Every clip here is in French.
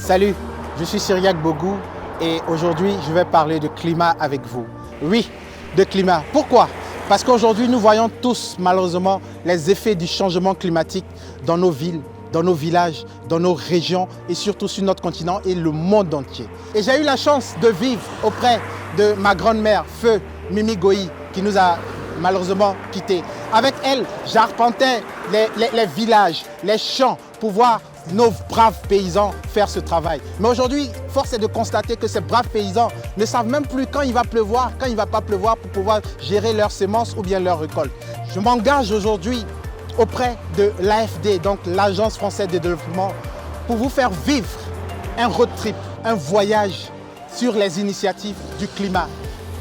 Salut, je suis Cyriaque Bogou et aujourd'hui je vais parler de climat avec vous. Oui, de climat. Pourquoi? Parce qu'aujourd'hui nous voyons tous malheureusement les effets du changement climatique dans nos villes, dans nos villages, dans nos régions et surtout sur notre continent et le monde entier. Et j'ai eu la chance de vivre auprès de ma grand-mère, Feu Mimi Goï, qui nous a malheureusement quittés. Avec elle, j'arpentais les villages, les champs pour voir nos braves paysans faire ce travail. Mais aujourd'hui, force est de constater que ces braves paysans ne savent même plus quand il va pleuvoir, quand il ne va pas pleuvoir pour pouvoir gérer leurs semences ou bien leurs récoltes. Je m'engage aujourd'hui auprès de l'AFD, donc l'Agence française de développement, pour vous faire vivre un road trip, un voyage sur les initiatives du climat.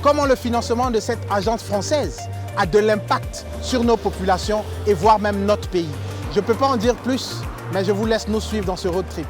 Comment le financement de cette agence française a de l'impact sur nos populations et voire même notre pays. Je ne peux pas en dire plus, mais je vous laisse nous suivre dans ce road trip.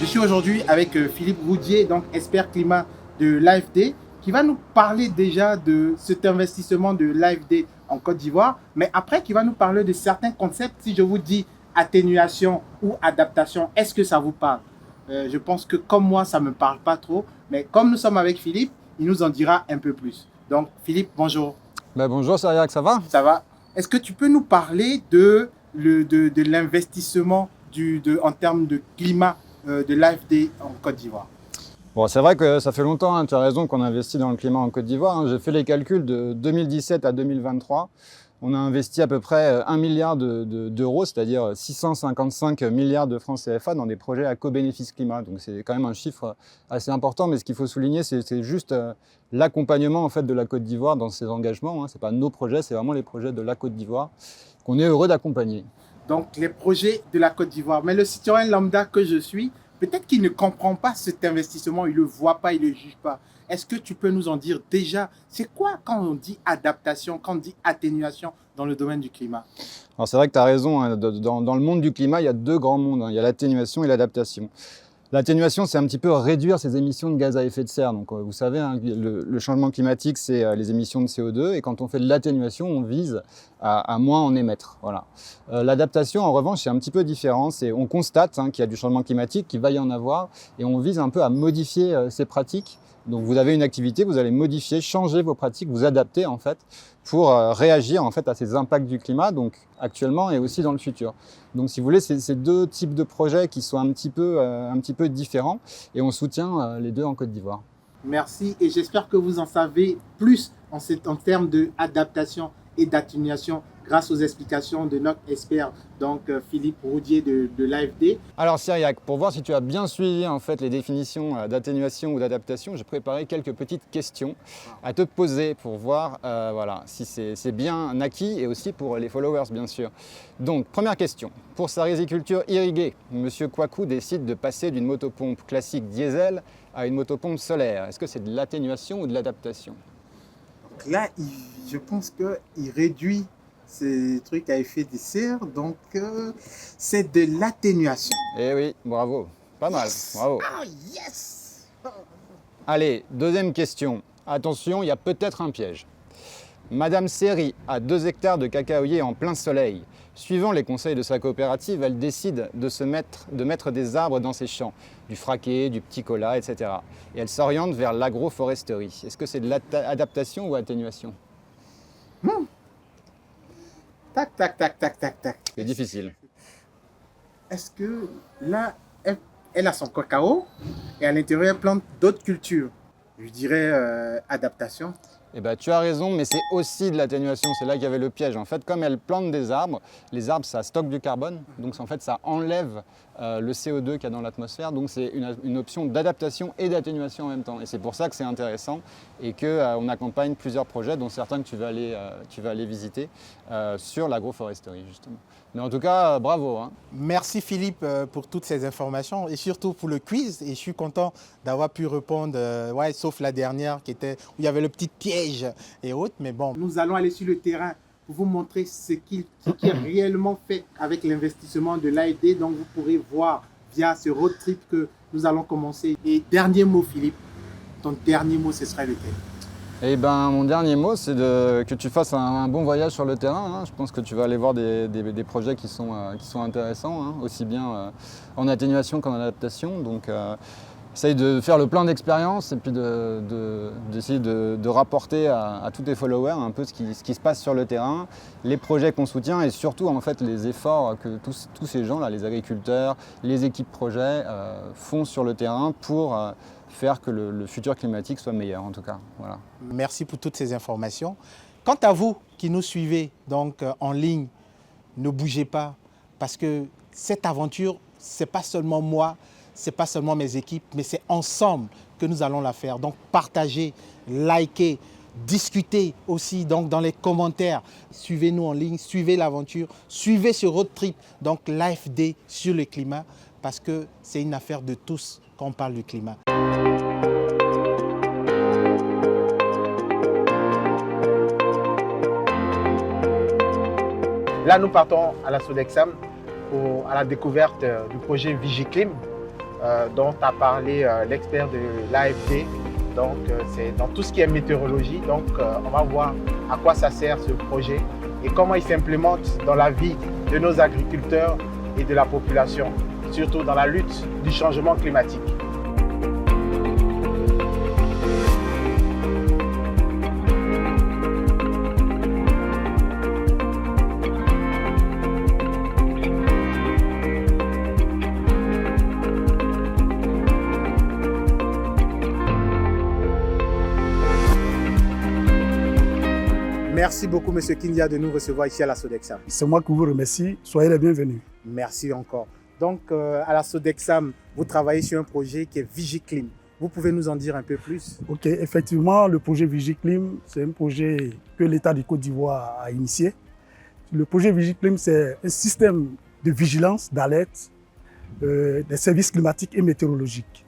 Je suis aujourd'hui avec Philippe Roudier, donc expert climat de l'AFD, qui va nous parler déjà de cet investissement de l'AFD en Côte d'Ivoire, mais après qui va nous parler de certains concepts. Si je vous dis atténuation ou adaptation, est-ce que ça vous parle? Je pense que comme moi, ça ne me parle pas trop, mais comme nous sommes avec Philippe, il nous en dira un peu plus. Donc Philippe, bonjour. Bonjour Cyriaque, ça va? Ça va. Est-ce que tu peux nous parler de l'investissement en termes de climat de l'AFD en Côte d'Ivoire? Bon, c'est vrai que ça fait longtemps, hein, tu as raison, qu'on investit dans le climat en Côte d'Ivoire. Hein. J'ai fait les calculs de 2017 à 2023. On a investi à peu près 1 milliard d'euros, c'est-à-dire 655 milliards de francs CFA dans des projets à co-bénéfice climat. Donc c'est quand même un chiffre assez important, mais ce qu'il faut souligner, c'est juste l'accompagnement en fait, de la Côte d'Ivoire dans ses engagements. Hein. Ce n'est pas nos projets, c'est vraiment les projets de la Côte d'Ivoire qu'on est heureux d'accompagner. Donc les projets de la Côte d'Ivoire. Mais le citoyen lambda que je suis, peut-être qu'il ne comprend pas cet investissement, il ne le voit pas, il ne le juge pas. Est-ce que tu peux nous en dire déjà, c'est quoi quand on dit adaptation, quand on dit atténuation dans le domaine du climat? Alors c'est vrai que tu as raison, hein, dans le monde du climat, il y a deux grands mondes, hein. Il y a l'atténuation et l'adaptation. L'atténuation, c'est un petit peu réduire ces émissions de gaz à effet de serre. Donc, vous savez, hein, le changement climatique, c'est les émissions de CO2. Et quand on fait de l'atténuation, on vise à moins en émettre. Voilà. L'adaptation, en revanche, c'est un petit peu différent. On constate hein, qu'il y a du changement climatique, qu'il va y en avoir, et on vise un peu à modifier ces pratiques. Donc, vous avez une activité, vous allez modifier, changer vos pratiques, vous adapter en fait pour réagir en fait à ces impacts du climat, donc actuellement et aussi dans le futur. Donc, si vous voulez, c'est deux types de projets qui sont un petit peu différents et on soutient les deux en Côte d'Ivoire. Merci et j'espère que vous en savez plus en termes d'adaptation et d'atténuation grâce aux explications de notre expert, donc Philippe Roudier de l'AFD. Alors Cyriaque, pour voir si tu as bien suivi en fait, les définitions d'atténuation ou d'adaptation, j'ai préparé quelques petites questions à te poser pour voir voilà, si c'est bien acquis et aussi pour les followers bien sûr. Donc première question, pour sa riziculture irriguée, M. Kouakou décide de passer d'une motopompe classique diesel à une motopompe solaire. Est-ce que c'est de l'atténuation ou de l'adaptation? Là, je pense qu'il réduit ces trucs à effet de serre, donc c'est de l'atténuation. Eh oui, bravo, pas mal, bravo. Ah, yes! Allez, deuxième question. Attention, il y a peut-être un piège. Madame Seri a 2 hectares de cacaoyers en plein soleil. Suivant les conseils de sa coopérative, elle décide de mettre des arbres dans ses champs, du fraqué, du petit cola, etc. Et elle s'oriente vers l'agroforesterie. Est-ce que c'est de l'adaptation ou atténuation? Tac, tac, tac, tac, tac, tac. C'est difficile. Est-ce que là, elle a son cacao et à l'intérieur, elle plante d'autres cultures? Je dirais adaptation. Eh ben, tu as raison, mais c'est aussi de l'atténuation. C'est là qu'il y avait le piège. En fait, comme elles plantent des arbres, les arbres, ça stocke du carbone. Donc, en fait, ça enlève le CO2 qu'il y a dans l'atmosphère. Donc, c'est une option d'adaptation et d'atténuation en même temps. Et c'est pour ça que c'est intéressant et qu'on accompagne plusieurs projets, dont certains que tu vas aller visiter, sur l'agroforesterie, justement. Mais en tout cas, bravo. Hein. Merci Philippe pour toutes ces informations et surtout pour le quiz. Et je suis content d'avoir pu répondre, ouais, sauf la dernière qui était où il y avait le petit piège et autres. Mais bon, nous allons aller sur le terrain pour vous montrer ce qui est réellement fait avec l'investissement de l'AFD. Donc vous pourrez voir via ce road trip que nous allons commencer. Et dernier mot Philippe, ton dernier mot ce serait lequel? Eh ben, mon dernier mot, c'est que tu fasses un bon voyage sur le terrain. Hein. Je pense que tu vas aller voir des projets qui sont intéressants, hein, aussi bien en atténuation qu'en adaptation. Donc, essaye de faire le plein d'expériences et puis d'essayer de rapporter à tous tes followers un peu ce qui se passe sur le terrain, les projets qu'on soutient et surtout en fait les efforts que tous ces gens-là, les agriculteurs, les équipes projets font sur le terrain pour faire que le futur climatique soit meilleur en tout cas. Voilà. Merci pour toutes ces informations. Quant à vous qui nous suivez donc en ligne, ne bougez pas parce que cette aventure, ce n'est pas seulement moi, ce n'est pas seulement mes équipes, mais c'est ensemble que nous allons la faire. Donc partagez, likez, discutez aussi donc dans les commentaires. Suivez-nous en ligne, suivez l'aventure, suivez ce road trip, donc l'AFD sur le climat, parce que c'est une affaire de tous quand on parle du climat. Là, nous partons à la Sodexam à la découverte du projet Vigiclim dont a parlé l'expert de l'AFD. Donc, c'est dans tout ce qui est météorologie. Donc, on va voir à quoi ça sert ce projet et comment il s'implémente dans la vie de nos agriculteurs et de la population, surtout dans la lutte du changement climatique. Merci beaucoup, M. Kindia, de nous recevoir ici à la Sodexam. C'est moi qui vous remercie. Soyez les bienvenus. Merci encore. Donc, à la Sodexam, vous travaillez sur un projet qui est Vigiclim. Vous pouvez nous en dire un peu plus? Ok, effectivement, le projet Vigiclim, c'est un projet que l'État du Côte d'Ivoire a initié. Le projet Vigiclim, c'est un système de vigilance, d'alerte des services climatiques et météorologiques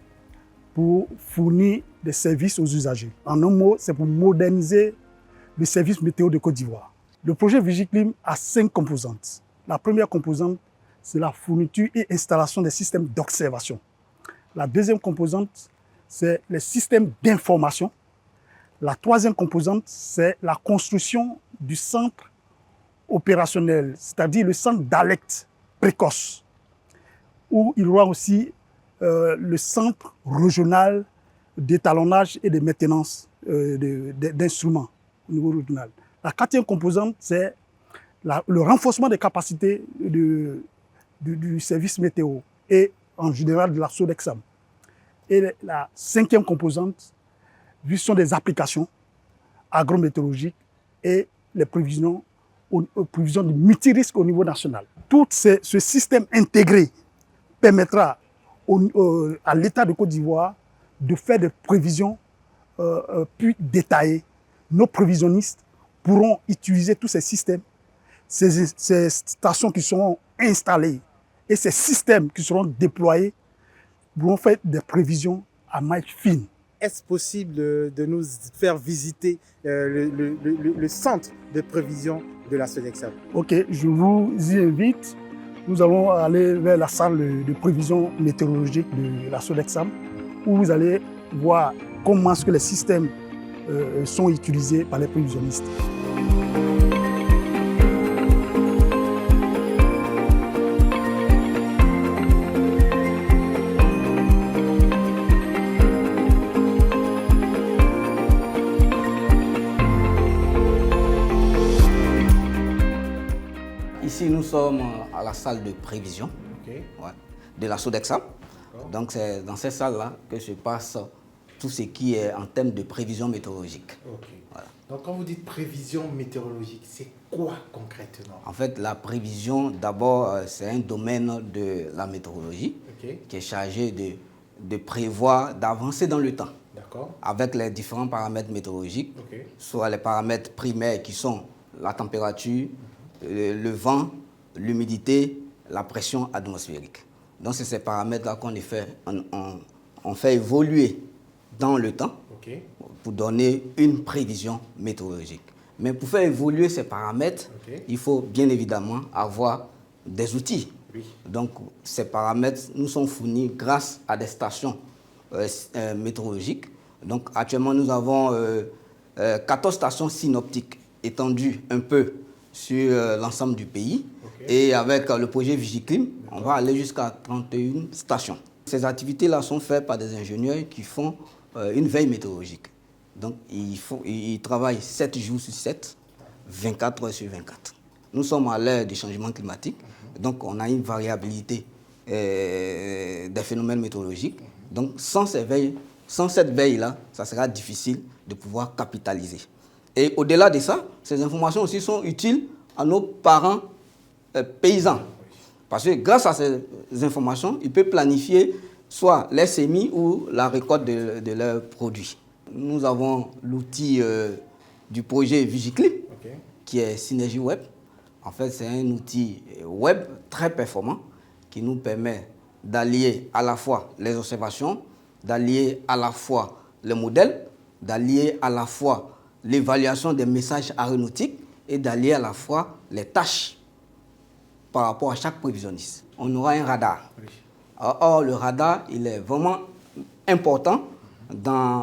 pour fournir des services aux usagers. En un mot, c'est pour moderniser le service météo de Côte d'Ivoire. Le projet Vigiclim a 5 composantes. La première composante, c'est la fourniture et installation des systèmes d'observation. La deuxième composante, c'est les systèmes d'information. La troisième composante, c'est la construction du centre opérationnel, c'est-à-dire le centre d'alerte précoce, où il y aura aussi le centre régional d'étalonnage et de maintenance d'instruments au niveau régional. La quatrième composante, c'est le renforcement des capacités du service météo et en général de la Sodexam. Et la cinquième composante, sont des applications agrométéorologiques et les prévisions de multirisques au niveau national. Tout ce système intégré permettra à l'État de Côte d'Ivoire de faire des prévisions plus détaillées. Nos prévisionnistes pourront utiliser tous ces systèmes, ces stations qui seront installées et ces systèmes qui seront déployés pourront faire des prévisions à maille fine. Est-ce possible de nous faire visiter le centre de prévision de la Sodexam? Ok, je vous y invite. Nous allons aller vers la salle de prévision météorologique de la Sodexam où vous allez voir comment est-ce que les systèmes sont utilisés par les prévisionnistes. Ici, nous sommes à la salle de prévision de la Sodexam. Donc, c'est dans cette salle-là que se passe tout ce qui est en termes de prévision météorologique. Ok. Voilà. Donc quand vous dites prévision météorologique, c'est quoi concrètement? En fait, la prévision, d'abord, c'est un domaine de la météorologie qui est chargé de prévoir, d'avancer dans le temps. D'accord. Avec les différents paramètres météorologiques, soit les paramètres primaires qui sont la température, le vent, l'humidité, la pression atmosphérique. Donc c'est ces paramètres-là qu'on on fait évoluer dans le temps pour donner une prévision météorologique. Mais pour faire évoluer ces paramètres, il faut bien évidemment avoir des outils. Oui. Donc ces paramètres nous sont fournis grâce à des stations météorologiques. Donc actuellement nous avons 14 stations synoptiques étendues un peu sur l'ensemble du pays. Et avec le projet Vigiclim, on va aller jusqu'à 31 stations. Ces activités-là sont faites par des ingénieurs qui font une veille météorologique. Donc ils travaillent 7 jours sur 7, 24 heures sur 24. Nous sommes à l'ère du changement climatique, donc on a une variabilité des phénomènes météorologiques. Donc sans cette veille-là, ça sera difficile de pouvoir capitaliser. Et au-delà de ça, ces informations aussi sont utiles à nos parents paysans. Parce que grâce à ces informations, ils peuvent planifier soit les semis ou la récolte de leurs produits. Nous avons l'outil du projet Vigiclim, qui est Synergie Web. En fait, c'est un outil web très performant qui nous permet d'allier à la fois les observations, d'allier à la fois le modèle, d'allier à la fois l'évaluation des messages aéronautiques et d'allier à la fois les tâches par rapport à chaque prévisionniste. On aura un radar. Oui. Or, le radar, il est vraiment important dans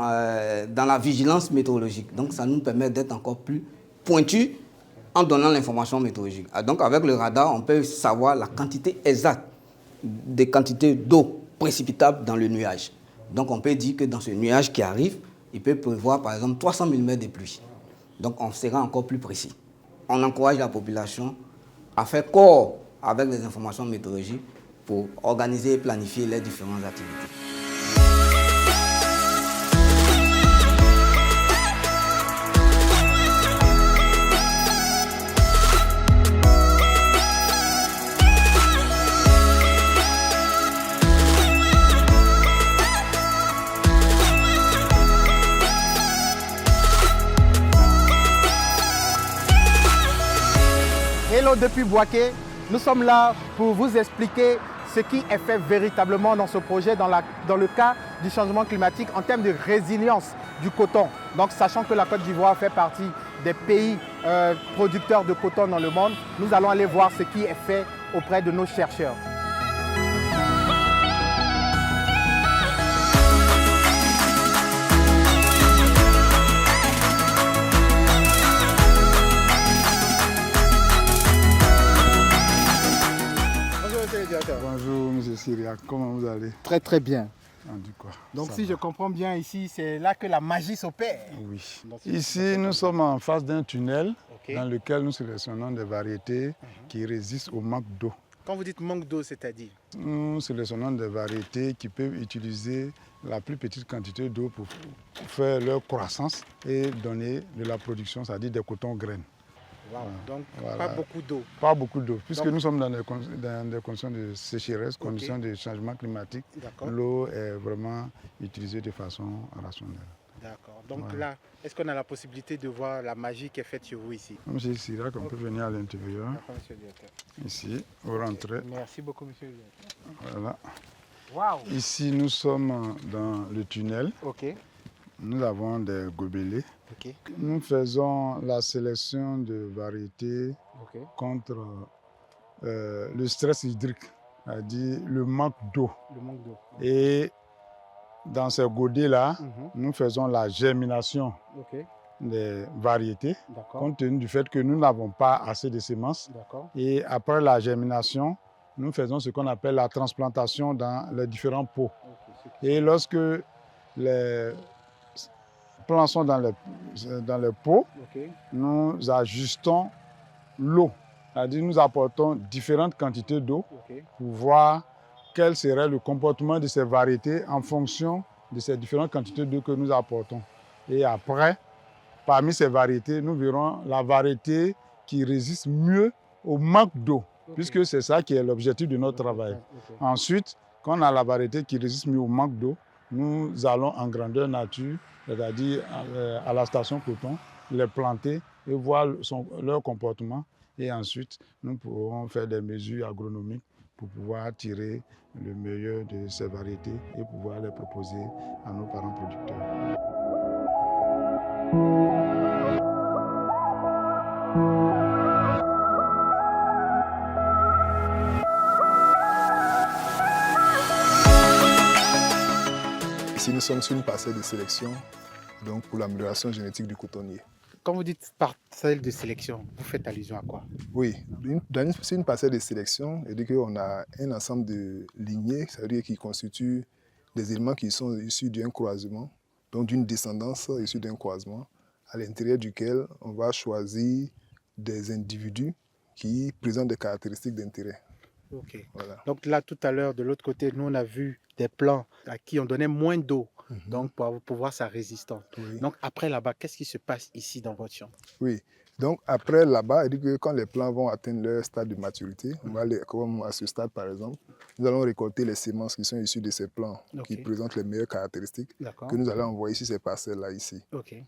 la vigilance météorologique. Donc, ça nous permet d'être encore plus pointus en donnant l'information météorologique. Donc, avec le radar, on peut savoir la quantité exacte des quantités d'eau précipitable dans le nuage. Donc, on peut dire que dans ce nuage qui arrive, il peut prévoir, par exemple, 300 mm de pluie. Donc, on sera encore plus précis. On encourage la population à faire corps avec les informations météorologiques pour organiser et planifier les différentes activités. Hello depuis Bouaké, nous sommes là pour vous expliquer ce qui est fait véritablement dans ce projet dans le cas du changement climatique en termes de résilience du coton. Donc sachant que la Côte d'Ivoire fait partie des pays producteurs de coton dans le monde, nous allons aller voir ce qui est fait auprès de nos chercheurs. Bonjour, M. Syriac, comment vous allez? Très très bien. Donc si je comprends bien ici, c'est là que la magie s'opère. Oui. Ici, nous sommes en face d'un tunnel dans lequel nous sélectionnons des variétés qui résistent au manque d'eau. Quand vous dites manque d'eau, c'est-à-dire? Nous sélectionnons des variétés qui peuvent utiliser la plus petite quantité d'eau pour faire leur croissance et donner de la production, c'est-à-dire des cotons graines. Wow. Donc, pas beaucoup d'eau. Pas beaucoup d'eau, puisque nous sommes dans des conditions de sécheresse, conditions de changement climatique. L'eau est vraiment utilisée de façon rationnelle. D'accord. Donc là, est-ce qu'on a la possibilité de voir la magie qui est faite chez vous ici? Monsieur Syriac, on peut venir à l'intérieur. Ici, vous rentrez. Merci beaucoup, monsieur le directeur. Voilà. Wow. Ici, nous sommes dans le tunnel. Nous avons des gobelets. Nous faisons la sélection de variétés contre le stress hydrique, c'est-à-dire le manque d'eau. Et dans ces godets-là, nous faisons la germination des variétés, compte tenu du fait que nous n'avons pas assez de semences. Et après la germination, nous faisons ce qu'on appelle la transplantation dans les différents pots. Et lorsque les plants sont dans les pots, nous ajustons l'eau. C'est-à-dire nous apportons différentes quantités d'eau pour voir quel serait le comportement de ces variétés en fonction de ces différentes quantités d'eau que nous apportons. Et après, parmi ces variétés, nous verrons la variété qui résiste mieux au manque d'eau, puisque c'est ça qui est l'objectif de notre travail. Ensuite, quand on a la variété qui résiste mieux au manque d'eau, nous allons en grandeur nature, c'est-à-dire à la station coton, les planter et voir leur comportement. Et ensuite, nous pourrons faire des mesures agronomiques pour pouvoir tirer le meilleur de ces variétés et pouvoir les proposer à nos parents producteurs. Ici, nous sommes sur une parcelle de sélection donc pour l'amélioration génétique du cotonnier. Quand vous dites parcelle de sélection, vous faites allusion à quoi? Oui, c'est une parcelle de sélection, c'est-à-dire qu'on a un ensemble de lignées, c'est-à-dire qui constituent des éléments qui sont issus d'un croisement, donc d'une descendance issue d'un croisement, à l'intérieur duquel on va choisir des individus qui présentent des caractéristiques d'intérêt. Ok. Voilà. Donc là, tout à l'heure, de l'autre côté, nous, on a vu des plants à qui on donnait moins d'eau, donc pour voir sa résistance. Oui. Donc après là-bas, qu'est-ce qui se passe ici dans votre champ? Oui, donc après là-bas, il dit que quand les plants vont atteindre leur stade de maturité, on va comme à ce stade par exemple, nous allons récolter les semences qui sont issues de ces plants qui présentent les meilleures caractéristiques que nous allons envoyer sur ces parcelles-là ici.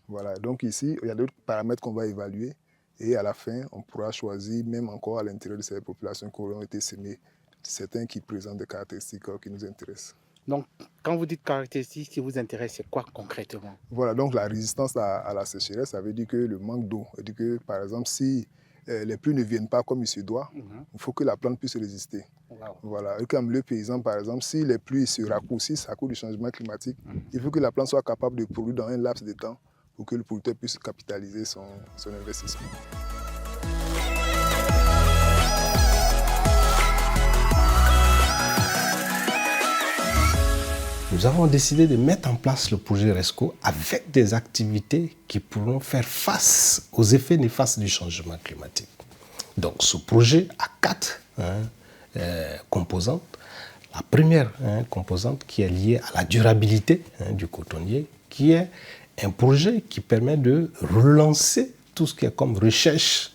Voilà, donc ici, il y a d'autres paramètres qu'on va évaluer et à la fin, on pourra choisir même encore à l'intérieur de ces populations qui auront été semées, certains qui présentent des caractéristiques qui nous intéressent. Donc, quand vous dites caractéristiques qui vous intéressent, c'est quoi concrètement? Voilà, donc la résistance à la sécheresse, ça veut dire que le manque d'eau, ça veut dire que par exemple, si les pluies ne viennent pas comme il se doit, il faut que la plante puisse résister. Voilà, et comme le paysan, par exemple, si les pluies se raccourcissent à cause du changement climatique, il faut que la plante soit capable de produire dans un laps de temps pour que le producteur puisse capitaliser son investissement. Nous avons décidé de mettre en place le projet RESCO avec des activités qui pourront faire face aux effets néfastes du changement climatique. Donc ce projet a 4 composantes. La première composante qui est liée à la durabilité du cotonnier, qui est un projet qui permet de relancer tout ce qui est comme recherche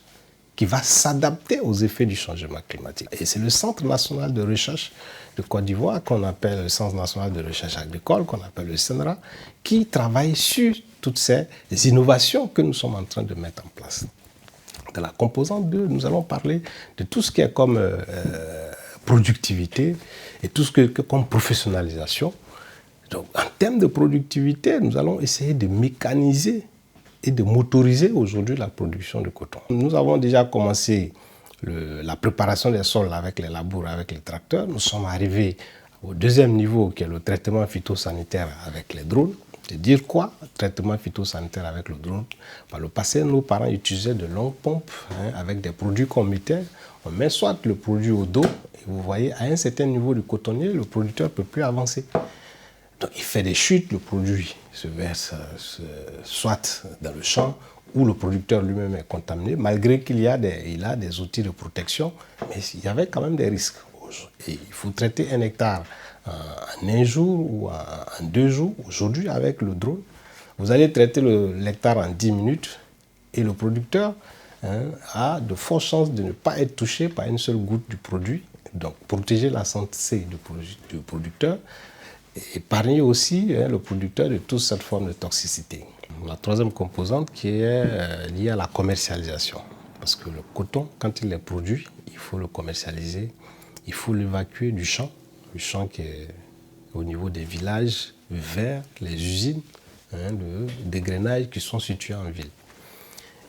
qui va s'adapter aux effets du changement climatique. Et c'est le Centre national de recherche de Côte d'Ivoire, qu'on appelle le Centre national de recherche agricole, qu'on appelle le CNRA, qui travaille sur toutes ces innovations que nous sommes en train de mettre en place. Dans la composante 2, nous allons parler de tout ce qui est comme productivité et tout ce qui est comme professionnalisation. Donc, en termes de productivité, nous allons essayer de mécaniser et de motoriser aujourd'hui la production de coton. Nous avons déjà commencé la préparation des sols avec les labours, avec les tracteurs. Nous sommes arrivés au deuxième niveau qui est le traitement phytosanitaire avec les drones. C'est dire quoi? Traitement phytosanitaire avec le drone. Par le passé, nos parents utilisaient de longues pompes avec des produits qu'on mettait. On met soit le produit au dos et vous voyez, à un certain niveau du cotonnier, le producteur ne peut plus avancer. Donc il fait des chutes, le produit se verse soit dans le champ où le producteur lui-même est contaminé, malgré qu'il a des outils de protection, mais il y avait quand même des risques. Et il faut traiter un hectare en un jour ou en 2 jours. Aujourd'hui, avec le drone, vous allez traiter l'hectare en 10 minutes et le producteur a de fortes chances de ne pas être touché par une seule goutte du produit. Donc protéger la santé du producteur, épargner aussi le producteur de toute cette forme de toxicité. La troisième composante qui est liée à la commercialisation. Parce que le coton, quand il est produit, il faut le commercialiser, il faut l'évacuer du champ qui est au niveau des villages vers les usines de dégrainage qui sont situées en ville.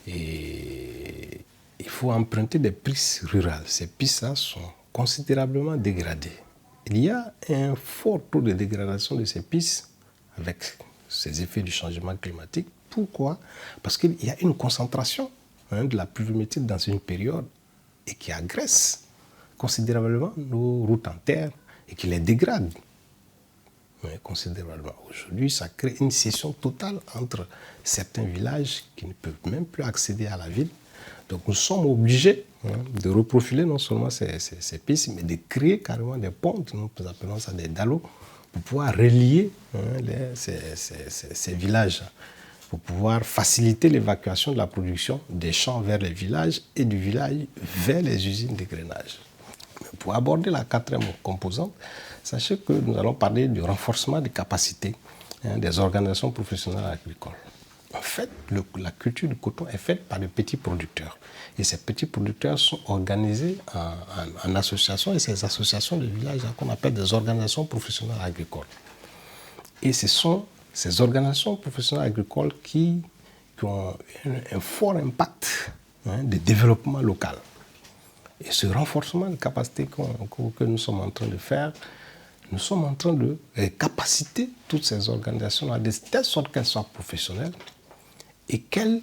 Et il faut emprunter des pistes rurales. Ces pistes-là sont considérablement dégradées. Il y a un fort taux de dégradation de ces pistes avec ces effets du changement climatique. Pourquoi? Parce qu'il y a une concentration de la pluviométrie dans une période et qui agresse considérablement nos routes en terre et qui les dégrade considérablement. Aujourd'hui, ça crée une scission totale entre certains villages qui ne peuvent même plus accéder à la ville. Donc nous sommes obligés de reprofiler non seulement ces pistes, mais de créer carrément des pontes, nous appelons ça des dallos, pour pouvoir relier ces villages, pour pouvoir faciliter l'évacuation de la production des champs vers les villages et du village vers les usines de grainage. Pour aborder la quatrième composante, sachez que nous allons parler du renforcement des capacités des organisations professionnelles agricoles. En fait, la culture du coton est faite par des petits producteurs. Et ces petits producteurs sont organisés en associations, et ces associations de villages qu'on appelle des organisations professionnelles agricoles. Et ce sont ces organisations professionnelles agricoles qui ont un fort impact de développement local. Et ce renforcement de capacité que nous sommes en train de faire, nous sommes en train de capaciter toutes ces organisations de telle sorte qu'elles soient professionnelles et qu'elles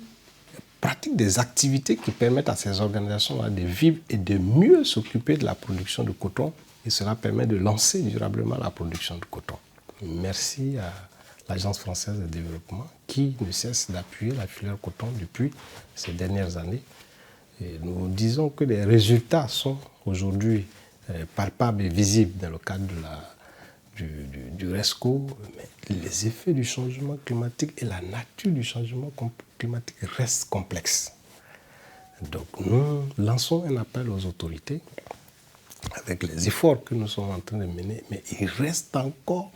pratiquent des activités qui permettent à ces organisations de vivre et de mieux s'occuper de la production de coton. Et cela permet de lancer durablement la production de coton. Merci à l'Agence française de développement qui ne cesse d'appuyer la filière coton depuis ces dernières années. Et nous disons que les résultats sont aujourd'hui palpables et visibles dans le cadre du RESCO, mais les effets du changement climatique et la nature du changement climatique restent complexes. Donc nous lançons un appel aux autorités avec les efforts que nous sommes en train de mener, mais il reste encore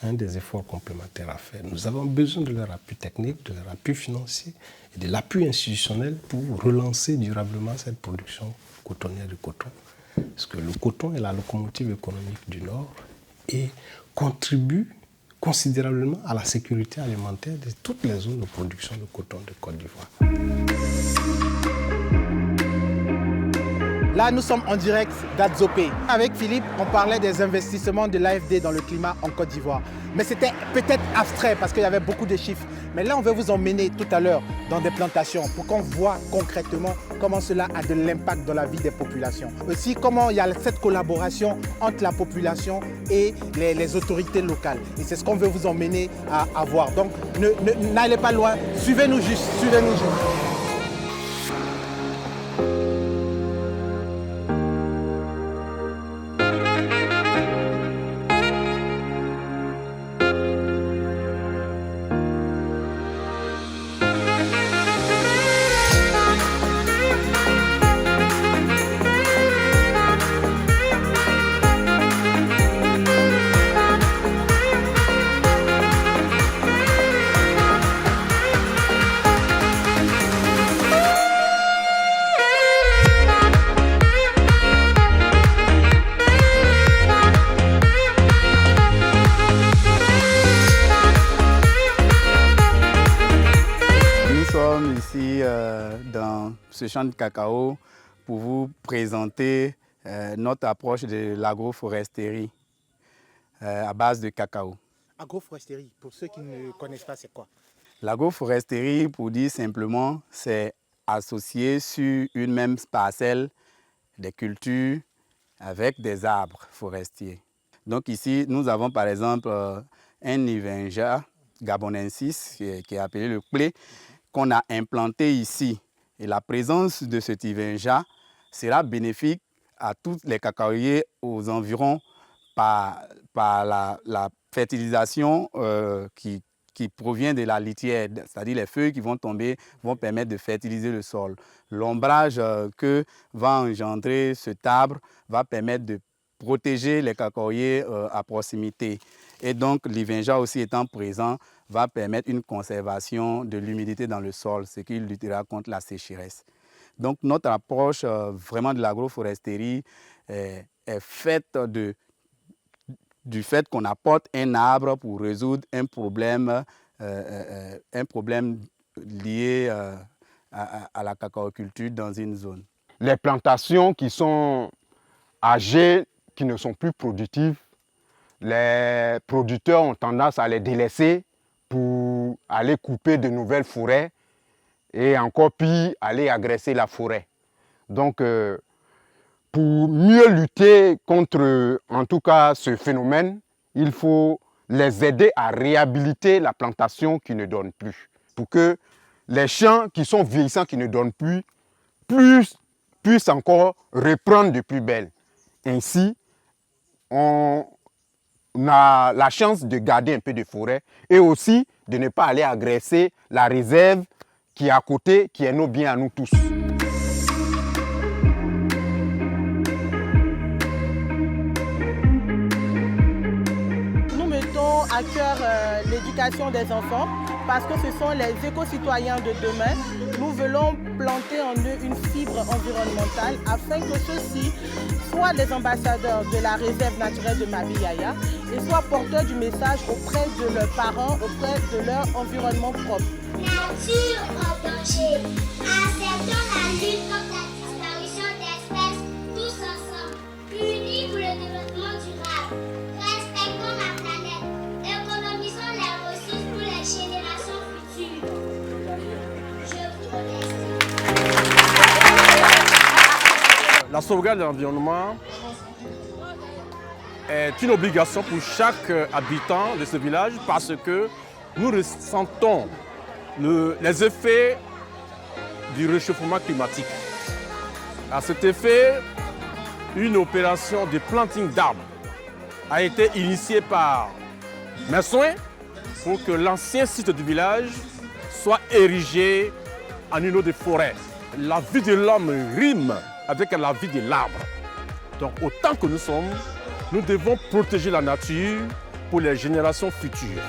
des efforts complémentaires à faire. Nous avons besoin de leur appui technique, de leur appui financier et de l'appui institutionnel pour relancer durablement cette production cotonnière du coton. Parce que le coton est la locomotive économique du Nord et contribue considérablement à la sécurité alimentaire de toutes les zones de production de coton de Côte d'Ivoire. Là, nous sommes en direct d'Adzopé. Avec Philippe, on parlait des investissements de l'AFD dans le climat en Côte d'Ivoire. Mais c'était peut-être abstrait parce qu'il y avait beaucoup de chiffres. Mais là, on va vous emmener tout à l'heure dans des plantations pour qu'on voit concrètement comment cela a de l'impact dans la vie des populations. Aussi, comment il y a cette collaboration entre la population et les autorités locales. Et c'est ce qu'on veut vous emmener à voir. Donc, n'allez pas loin, suivez-nous juste, suivez-nous juste. Dans ce champ de cacao pour vous présenter notre approche de l'agroforesterie à base de cacao. Agroforesterie, pour ceux qui ne connaissent pas, c'est quoi? L'agroforesterie, pour dire simplement, c'est associer sur une même parcelle des cultures avec des arbres forestiers. Donc ici, nous avons par exemple un Ivinja gabonensis qui est appelé le clé, qu'on a implanté ici. Et la présence de cet Ivinja sera bénéfique à tous les cacaoyers aux environs par la fertilisation qui provient de la litière, c'est-à-dire les feuilles qui vont tomber vont permettre de fertiliser le sol. L'ombrage que va engendrer cet arbre va permettre de protéger les cacaoyers à proximité. Et donc l'Ivinja aussi étant présent va permettre une conservation de l'humidité dans le sol, ce qui luttera contre la sécheresse. Donc notre approche vraiment de l'agroforesterie est faite du fait qu'on apporte un arbre pour résoudre un problème lié à la cacaoculture dans une zone. Les plantations qui sont âgées, qui ne sont plus productives, les producteurs ont tendance à les délaisser pour aller couper de nouvelles forêts et encore pire, aller agresser la forêt. Donc, pour mieux lutter contre, en tout cas, ce phénomène, il faut les aider à réhabiliter la plantation qui ne donne plus. Pour que les champs qui sont vieillissants, qui ne donnent plus puisse encore reprendre de plus belle. Ainsi, on a la chance de garder un peu de forêt et aussi de ne pas aller agresser la réserve qui est à côté, qui est nos biens à nous tous. Nous mettons à cœur l'éducation des enfants parce que ce sont les éco-citoyens de demain. Nous voulons planter en eux une fibre environnementale afin que ceux-ci soient les ambassadeurs de la réserve naturelle de Mabiyaya et soient porteurs du message auprès de leurs parents, auprès de leur environnement propre. Nature en danger. Acceptons la lutte contre la disparition d'espèces tous ensemble. Unis pour le développement durable. Respectons la planète. Économisons les ressources pour les générations futures. Je vous remercie. La sauvegarde de l'environnement est une obligation pour chaque habitant de ce village parce que nous ressentons les effets du réchauffement climatique. À cet effet, une opération de planting d'arbres a été initiée par mes soins pour que l'ancien site du village soit érigé en une eau de forêt. La vie de l'homme rime avec la vie de l'arbre. Donc autant que nous sommes, nous devons protéger la nature pour les générations futures.